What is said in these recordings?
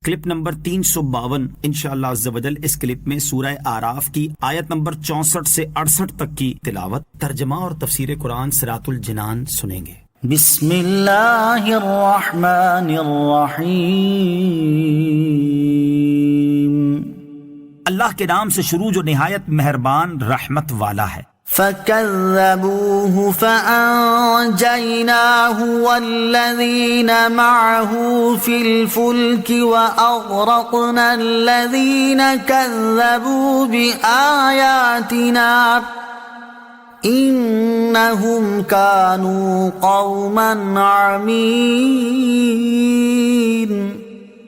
Clip number 352 انشاءاللہ عز و جل۔ اس کلپ میں سورہ اعراف کی آیت نمبر 64 سے 68 تک کی تلاوت، ترجمہ اور تفسیر قرآن صراط الجنان سنیں گے۔ بسم اللہ الرحمن الرحیم۔ اللہ کے نام سے شروع جو نہایت مہربان رحمت والا ہے۔ فَكَذَّبُوهُ فَأَنجَيْنَاهُ وَالَّذِينَ مَعَهُ فِي الْفُلْكِ وَأَغْرَقْنَا الَّذِينَ كَذَّبُوا بِآيَاتِنَا إِنَّهُمْ كَانُوا قَوْمًا عَمِينَ۔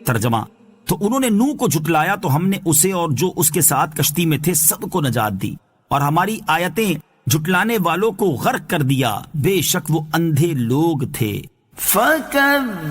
ترجمہ: تو انہوں نے نوح کو جھٹلایا تو ہم نے اسے اور جو اس کے ساتھ کشتی میں تھے سب کو نجات دی، اور ہماری آیتیں جھٹلانے والوں کو غرق کر دیا، بے شک وہ اندھے لوگ تھے۔ فَكَذَّبُوهُ،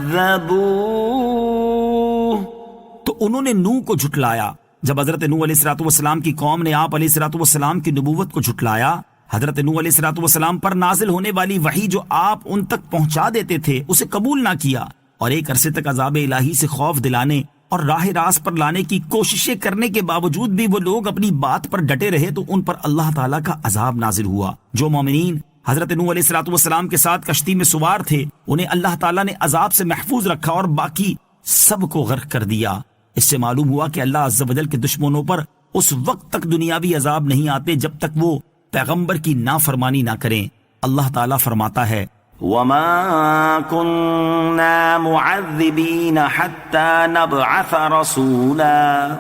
تو انہوں نے نوح کو جھٹلایا۔ جب حضرت نوح علیہ السلام کی قوم نے آپ علیہ السلام کی نبوت کو جھٹلایا، حضرت نوح علیہ السلام پر نازل ہونے والی وحی جو آپ ان تک پہنچا دیتے تھے اسے قبول نہ کیا، اور ایک عرصے تک عذاب الہی سے خوف دلانے اور راہ راست پر لانے کی کوششیں کرنے کے باوجود بھی وہ لوگ اپنی بات پر ڈٹے رہے تو ان پر اللہ تعالیٰ کا عذاب نازل ہوا۔ جو مومنین حضرت نوح علیہ السلام کے ساتھ کشتی میں سوار تھے انہیں اللہ تعالیٰ نے عذاب سے محفوظ رکھا اور باقی سب کو غرق کر دیا۔ اس سے معلوم ہوا کہ اللہ عز و جل کے دشمنوں پر اس وقت تک دنیاوی عذاب نہیں آتے جب تک وہ پیغمبر کی نافرمانی نہ کریں۔ اللہ تعالیٰ فرماتا ہے: وَمَا كُنَّا مُعَذِّبِينَ حَتَّى نَبْعَثَ رَسُولًا۔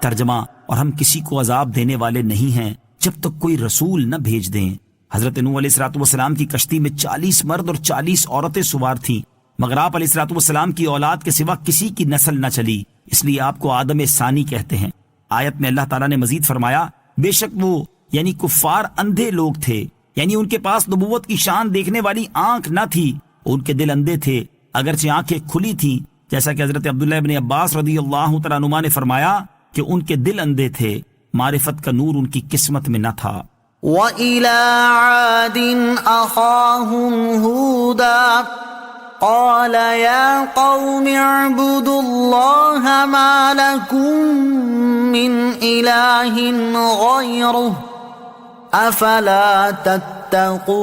ترجمہ: اور ہم کسی کو عذاب دینے والے نہیں ہیں جب تک کوئی رسول نہ بھیج دیں۔ حضرت نوح علیہ السلام کی کشتی میں 40 مرد اور 40 عورتیں سوار تھیں، مگر آپ علیہ السلام کی اولاد کے سوا کسی کی نسل نہ چلی، اس لیے آپ کو آدم ثانی کہتے ہیں۔ آیت میں اللہ تعالیٰ نے مزید فرمایا: بے شک وہ یعنی کفار اندھے لوگ تھے، یعنی ان کے پاس نبوت کی شان دیکھنے والی آنکھ نہ تھی، ان کے دل اندھے تھے، اگرچہ آنکھیں کھلی تھیں، جیسا کہ حضرت عبداللہ ابن عباس رضی اللہ تعالیٰ عنہما نے فرمایا کہ ان کے دل اندھے تھے، معرفت کا نور ان کی قسمت میں نہ تھا۔ وَإِلَىٰ عَادٍ أَخَاهُمْ هُودًا قَالَ يَا قَوْمِ اعْبُدُوا اللَّهَ مَا لَكُم مِّنْ إِلَٰهٍ غَيْرُهُ افلا تتقون۔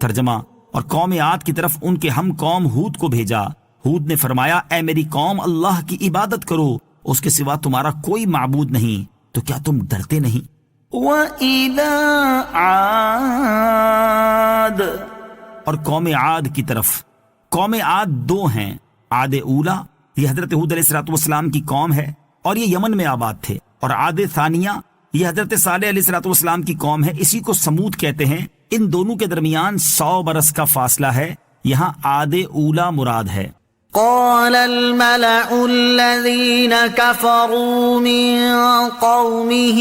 ترجمہ: اور قوم عاد کی طرف ان کے ہم قوم ہود کو بھیجا۔ ہود نے فرمایا: اے میری قوم، اللہ کی عبادت کرو، اس کے سوا تمہارا کوئی معبود نہیں، تو کیا تم ڈرتے نہیں؟ وَإِلَىٰ عَادٍ، اور قوم عاد کی طرف۔ قوم عاد دو ہیں، عاد اولا یہ حضرت ہود علیہ السلام کی قوم ہے اور یہ یمن میں آباد تھے، اور عاد ثانیہ یہ حضرت صالح علیہ السلام کی قوم ہے، اسی کو سمود کہتے ہیں۔ ان دونوں کے درمیان 100 برس کا فاصلہ ہے، یہاں عاد اولا مراد ہے۔ قال الملأ الذين كفروا من قومه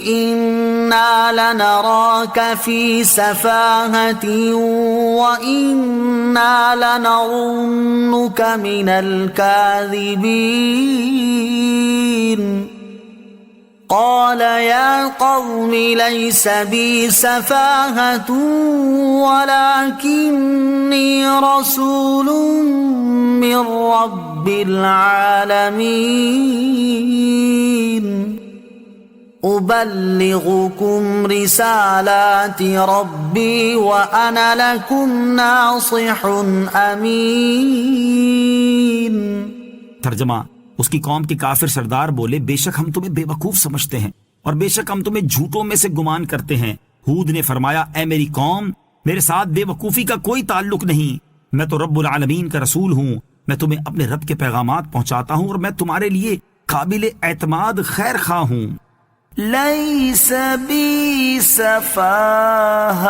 إنا لنراك في سفاهة وإنا لنظنك من الكاذبين قال يا قوم ليس بي سفاهة ولكني رسول من رب العالمين أبلغكم رسالات ربي وأنا لكم ناصح أمين۔ ترجمہ: اس کی قوم کے کافر سردار بولے: بے شک ہم تمہیں بے وقوف سمجھتے ہیں اور بے شک ہم تمہیں جھوٹوں میں سے گمان کرتے ہیں۔ ہود نے فرمایا: اے میری قوم، میرے ساتھ بے وقوفی کا کوئی تعلق نہیں، میں تو رب العالمین کا رسول ہوں، میں تمہیں اپنے رب کے پیغامات پہنچاتا ہوں اور میں تمہارے لیے قابل اعتماد خیر خواہ ہوں۔ لیس بی سفاہہ،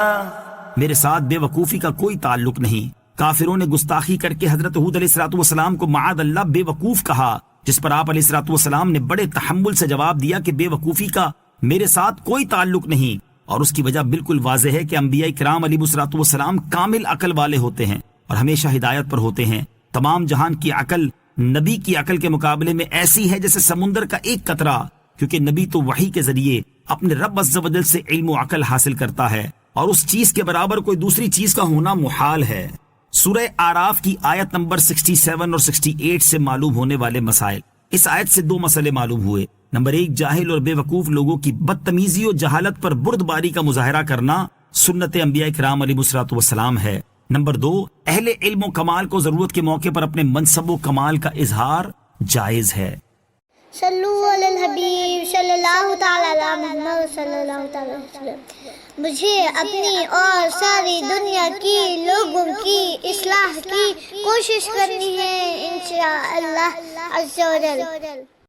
میرے ساتھ بے وقوفی کا کوئی تعلق نہیں۔ کافروں نے گستاخی کر کے حضرت ہود علیہ السلام کو معاذ اللہ بے وقوف کہا، جس پر آپ علیہ السلام نے بڑے تحمل سے جواب دیا کہ بے وقوفی کا میرے ساتھ کوئی تعلق نہیں، اور اس کی وجہ بالکل واضح ہے کہ انبیاء کرام علیہ السلام کامل عقل والے ہوتے ہیں اور ہمیشہ ہدایت پر ہوتے ہیں۔ تمام جہان کی عقل نبی کی عقل کے مقابلے میں ایسی ہے جیسے سمندر کا ایک قطرہ، کیونکہ نبی تو وحی کے ذریعے اپنے رب عز و جل سے علم و عقل حاصل کرتا ہے، اور اس چیز کے برابر کوئی دوسری چیز کا ہونا محال ہے۔ سورہ آراف کی آیت نمبر 67 اور 68 سے معلوم ہونے والے مسائل۔ اس آیت سے دو مسئلے معلوم ہوئے۔ نمبر 1، جاہل اور بے وقوف لوگوں کی بدتمیزی و جہالت پر بردباری کا مظاہرہ کرنا سنت انبیاء کرام علیہ الصلوۃ والسلام ہے۔ نمبر 2، اہل علم و کمال کو ضرورت کے موقع پر اپنے منصب و کمال کا اظہار جائز ہے۔ صلو علی الحبیب صلی اللہ تعالی علی محمد صلی اللہ تعالی علیہ وسلم۔ مجھے اپنی اور ساری دنیا کی لوگوں کی اصلاح کی کوشش کرنی ہے انشاءاللہ عز و جل۔